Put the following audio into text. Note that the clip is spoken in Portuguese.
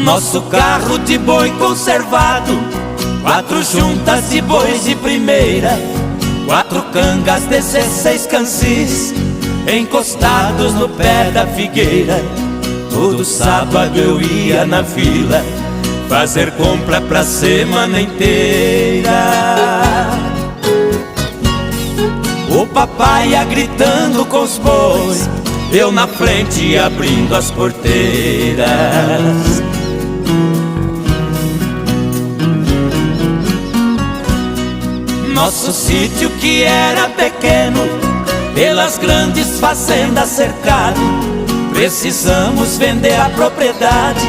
Nosso carro de boi conservado, 4 juntas de bois de primeira, 4 cangas, 16 cansis, encostados no pé da figueira. Todo sábado eu ia na vila fazer compra pra semana inteira. O papai ia gritando com os bois, eu na frente abrindo as porteiras. Nosso sítio, que era pequeno, pelas grandes fazendas cercado, precisamos vender a propriedade